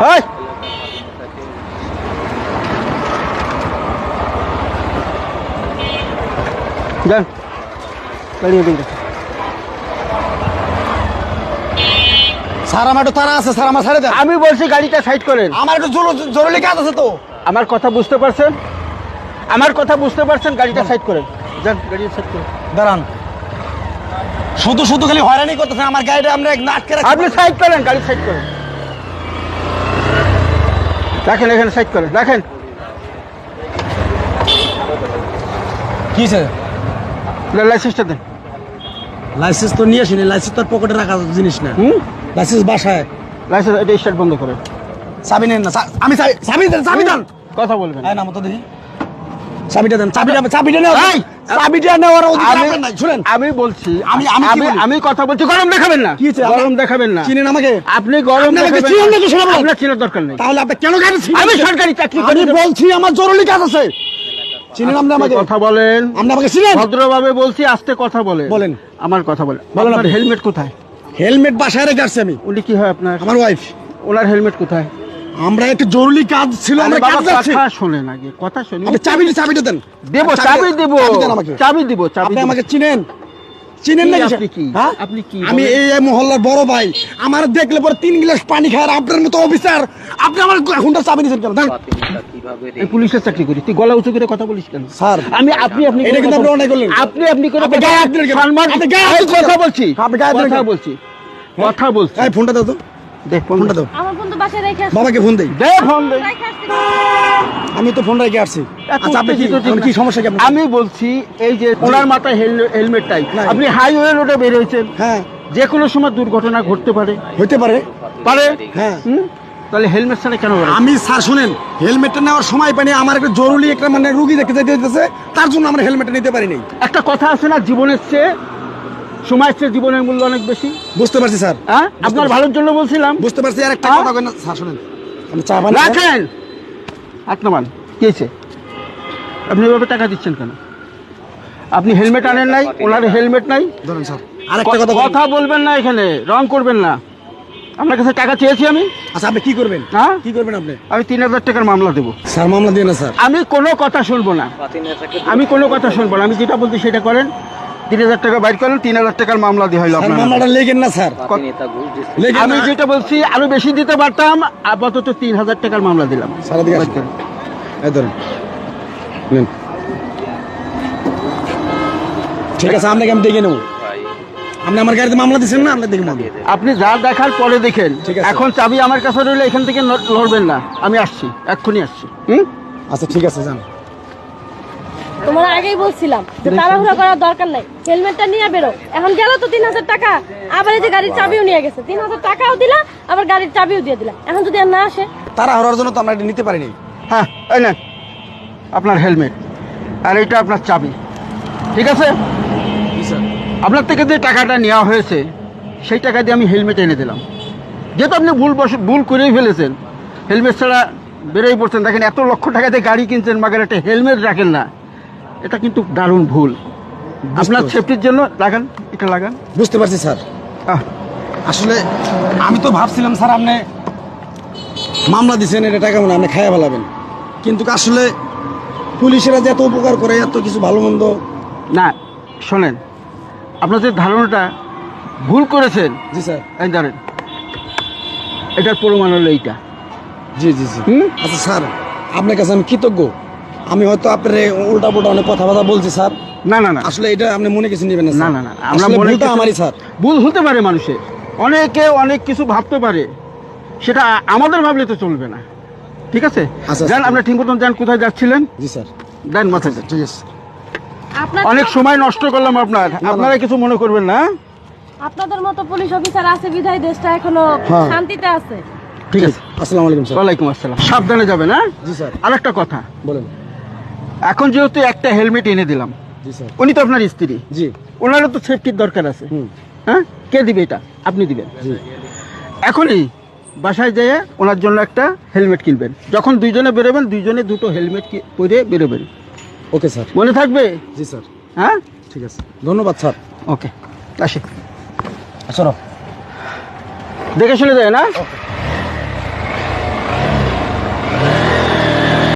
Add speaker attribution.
Speaker 1: এই যান দাঁড়িয়ে দিন।
Speaker 2: স্যার আমার একটু তারা আছে, স্যার আমার ছেড়ে দেন।
Speaker 1: আমি বলছি গাড়িটা সাইড করেন।
Speaker 2: আমার একটু জরুরি কাজ আছে তো।
Speaker 1: আমার কথা বুঝতে পারছেন? আমার কথা বুঝতে পারছেন? গাড়িটা সাইড করেন। যান গাড়িটা সাইড করেন।
Speaker 2: দাঁড়ান, শুধু শুধু খালি হয়রানি করতেছেন আমার গাড়িটা। আমরা আটকে রাখি।
Speaker 1: আপনি সাইড করেন, গাড়ি সাইড করেন। রাখেন এখানে, সাইড করেন, রাখেন।
Speaker 2: কি স্যার?
Speaker 1: লাইসেন্সটা দেন।
Speaker 2: লাইসেন্স তো নিয়ে আসিনি, লাইসেন্স তো পকেটে রাখা জিনিস না। লাইসেন্স বাসায়।
Speaker 1: লাইসেন্স এটা স্টার্ট বন্ধ করেন।
Speaker 2: চাবি নেন না। আমি চাবি দেন, চাবি দেন।
Speaker 1: কথা বলবেন
Speaker 2: না মতো দেখি চাবিটা দেন। চাবিটা নেওয়া, চাবিটা নেওয়ার অধিকার আপনার নাই। শুনেন
Speaker 1: আমি বলছি,
Speaker 2: আমি
Speaker 1: কথা বলছি। গরম দেখাবেন না, গরম দেখাবেন না।
Speaker 2: চিনেন আমাকে?
Speaker 1: আপনি গরম দেখাবেন না। আপনার চেনার দরকার নেই।
Speaker 2: তাহলে আপনি কেন গাড়ি?
Speaker 1: আমি সরকারি চাকরি করি।
Speaker 2: আমি বলছি আমার জরুরি কাজ আছে। চিনেন আপনি আমাকে?
Speaker 1: কথা বলেন।
Speaker 2: আপনি আমাকে চিনেন?
Speaker 1: ভদ্রভাবে বলছি, আস্তে কথা বলেন।
Speaker 2: বলেন।
Speaker 1: আমার কথা বলেন।
Speaker 2: বলেন।
Speaker 1: আপনার হেলমেট কোথায়?
Speaker 2: হেলমেট বাসায় রেখে আসছি আমি।
Speaker 1: উনি কি হয় আপনার?
Speaker 2: আমার ওয়াইফ।
Speaker 1: ওনার হেলমেট কোথায়?
Speaker 2: আমরা একটু জরুরি কাজ ছিল, আমরা কাজ যাচ্ছি।
Speaker 1: কথা শুনেন আগে, কথা শুনুন।
Speaker 2: আপনি চাবিটা দেন।
Speaker 1: দেব, চাবি দেব,
Speaker 2: চাবি দেন আমাকে।
Speaker 1: চাবি দেব।
Speaker 2: আপনি আমাকে চিনেন? চিনেন না?
Speaker 1: আপনি কি?
Speaker 2: হ্যাঁ?
Speaker 1: আপনি কি?
Speaker 2: আমি এই মহল্লার বড় ভাই। আমার দেখলে পরে 3 গ্লাস পানি খায় আপনার মতো অফিসার। আপনি আমার হুন্ডা চাবি দিয়েছেন কেন?
Speaker 1: এই পুলিশের চাকরি করি, তুই গলা উঁচু করে কথা বলিস কেন?
Speaker 2: স্যার
Speaker 1: আপনি
Speaker 2: এটা কিন্তু আপনি অনেক করলেন।
Speaker 1: আপনি করে
Speaker 2: গায়ে হাত দিলেন কেন?
Speaker 1: সম্মান।
Speaker 2: আপনি গায়ে হাত দিলেন
Speaker 1: কথা
Speaker 2: কেন?
Speaker 1: বলছি,
Speaker 2: আপনি গায়ে হাত দিলেন
Speaker 1: কথা
Speaker 2: কেন?
Speaker 1: বলছি, কথা বলছি।
Speaker 2: এই ফোনটা দাও তো।
Speaker 1: দেখ
Speaker 2: ফোনটা দাও।
Speaker 3: আমার ফোন তো বাসায় রেখে আসছি।
Speaker 2: বাবাকে ফোন দেই।
Speaker 1: দে ফোন দে।
Speaker 3: রেখে আসছি।
Speaker 2: আমি তো ফোন রেখে আসছি। আচ্ছা আপনি কি সমস্যা কি আপনার?
Speaker 1: আমি বলছি এই যে ওনার মাথায় হেলমেটটাই,
Speaker 2: নাই।
Speaker 1: আপনি হাইওয়ে রোডে বের হয়েছেন,
Speaker 2: হ্যাঁ
Speaker 1: যে কোনো সময় দুর্ঘটনা ঘটতে পারে।
Speaker 2: হইতে পারে।
Speaker 1: পারে?
Speaker 2: হ্যাঁ।
Speaker 1: তাহলে হেলমেট ছাড়া কেন বেরোন?
Speaker 2: আমি স্যার শুনেন, হেলমেটটা নেওয়ার সময় পাইনি। আমার একটা জরুরি একটা মানে রুগী দেখতে যেতে হইতেছে, তার জন্য আমরা হেলমেটটা নিতে পারি নাই।
Speaker 1: একটা কথা আছে না, জীবনের চেয়ে সময়ের চেয়ে জীবনের মূল্য অনেক বেশি।
Speaker 2: বুঝতে পারছি স্যার,
Speaker 1: হ্যাঁ, আপনার ভালোর জন্য বলছিলাম।
Speaker 2: বুঝতে পারছি। আর একটা কথা কইনা স্যার শুনেন, আমি চা বানাই।
Speaker 1: রাখেন আত্মমান। কি হয়েছে? আপনি এভাবে টাকা দিচ্ছেন কেন? আপনি হেলমেট আনেন নাই, ওনার হেলমেট নাই।
Speaker 2: ধরেন স্যার, আরেকটা কথা
Speaker 1: কথা বলবেন না, এখানে রং করবেন না। আপনার কাছে টাকা চেয়েছি আমি।
Speaker 2: আচ্ছা আপনি কি করবেন?
Speaker 1: হ্যাঁ,
Speaker 2: কি করবেন আপনি?
Speaker 1: আমি 3000 টাকার মামলা দেবো।
Speaker 2: স্যার মামলা দিয়ে না স্যার।
Speaker 1: আমি কোনো কথা শুনবো না, আমি কোনো কথা শুনবো না। আমি যেটা বলছি সেটা করেন। 3000 টাকা বাইর করেন, 3000 টাকার মামলা দিয়ে হইলো
Speaker 2: স্যার
Speaker 1: আপনার।
Speaker 2: মামলাটা লেগেন না স্যার। লেগেন
Speaker 1: আমি
Speaker 2: না।
Speaker 1: যেটা বলছি আরো বেশি দিতে পারতাম, আপাতত 3000 টাকার মামলা দিলাম।
Speaker 2: স্যার এদিকে আসুন। এই ধরেন নেন। ঠিক আছে, আপনাকে আমি দেখে নেবো। আপনি আমার গাড়িতে মামলা দিচ্ছেন না, আপনার দেখে মামলা।
Speaker 1: আপনি যা দেখার পরে দেখেন।
Speaker 2: ঠিক আছে।
Speaker 1: এখন চাবি আমার কাছে রইলে এখান থেকে লড়বেন না। আমি আসছি, এক্ষুনি আসছি।
Speaker 2: আচ্ছা ঠিক আছে, যান।
Speaker 3: তোমার আগেই বলছিলাম যে তাড়াহুড়া করার দরকার নাই, হেলমেটটা নিয়ে বেরো। এখন গেল তো 3000 টাকা, আবার এই যে গাড়ির চাবিও নিয়ে গেছে। 3000 টাকাও দিলা, আবার গাড়ির চাবিও দিয়ে দিলা। এখন যদি আর না আসে?
Speaker 2: তারা হওয়ার জন্য তো আমরা এটা নিতে পারিনি।
Speaker 1: হ্যাঁ, এই নেন আপনার হেলমেট, আর এটা আপনার চাবি। ঠিক আছে? আপনার থেকে যে টাকাটা নেওয়া হয়েছে সেই টাকা দিয়ে আমি হেলমেট এনে দিলাম। যেহেতু আপনি ভুল করেই ফেলেছেন, হেলমেট ছাড়া বেরোই পড়ছেন। দেখেন, এত লক্ষ টাকাতে গাড়ি কিনছেন, মাগার একটা হেলমেট রাখেন না, এটা কিন্তু দারুণ ভুল। আপনার সেফটির জন্য লাগান, এটা লাগান।
Speaker 2: বুঝতে পারছি স্যার। আসলে আমি তো ভাবছিলাম স্যার আপনি মামলা দিচ্ছেন, এটা টাকা মনে আপনি খাইয়া ফেলাবেন, কিন্তু আসলে পুলিশেরা যে এত উপকার করে, এত কিছু ভালো মন্দ।
Speaker 1: না শোনেন, আপনার যে ধারণাটা ভুল করেছেন।
Speaker 2: জি স্যার।
Speaker 1: এই ধরেন, এটার প্রমাণ হলো এইটা।
Speaker 2: জি জি জি। আচ্ছা স্যার, আপনার কাছে আমি কৃতজ্ঞ। আমি হয়তো আপনার উল্টা পুল্টা অনেক কথা বলছি স্যার।
Speaker 1: না না না,
Speaker 2: আসলে এটা আপনি মনে কিছু নেবেন না
Speaker 1: না
Speaker 2: স্যার।
Speaker 1: না না, আমরা মনে
Speaker 2: ভুলটা আমারই স্যার।
Speaker 1: ভুল হতে পারে মানুষের, অনেকে অনেক কিছু ভাবতে পারে, সেটা আমাদের ভাবলে তো চলবে না। ঠিক আছে?
Speaker 2: আচ্ছা,
Speaker 1: যান, আপনি ঠিক মতন যান। কোথায় যাচ্ছিলেন?
Speaker 2: জি স্যার।
Speaker 1: দেন মাথায় দেন।
Speaker 2: ঠিক আছে।
Speaker 1: অনেক সময় নষ্ট করলাম আপনার, আপনারা কিছু মনে করবেন না।
Speaker 3: আপনাদের মতো পুলিশ অফিসার আছে বিধায় দেশটা এখনো শান্তিতে আছে।
Speaker 1: ঠিক আছে।
Speaker 2: আসসালামু আলাইকুম স্যার।
Speaker 1: ওয়ালাইকুম আসসালাম। সাবধানে যাবেন। হ্যাঁ
Speaker 2: জি স্যার।
Speaker 1: আরেকটা কথা
Speaker 2: বলেন।
Speaker 1: এখন যেহেতু একটা হেলমেট এনে দিলাম,
Speaker 2: জি স্যার।
Speaker 1: উনি তো আপনার স্ত্রী,
Speaker 2: জি।
Speaker 1: ওনারও তো সেফটির দরকার আছে। হ্যাঁ, কে দিবে এটা? আপনি দিবেন।
Speaker 2: জি।
Speaker 1: এখনই বাসায় যেয়ে ওনার জন্য একটা হেলমেট কিনবেন। যখন দুইজনে বেরোবেন, দুইজনে দুটো হেলমেট পরে বেরোবেন।
Speaker 2: Okay sir.
Speaker 1: মনে থাকবে?
Speaker 2: জি স্যার।
Speaker 1: হ্যাঁ,
Speaker 2: ঠিক আছে, ধন্যবাদ স্যার।
Speaker 1: ওকে, আসি।
Speaker 2: চলো।
Speaker 1: দেখে শুনে যায় না।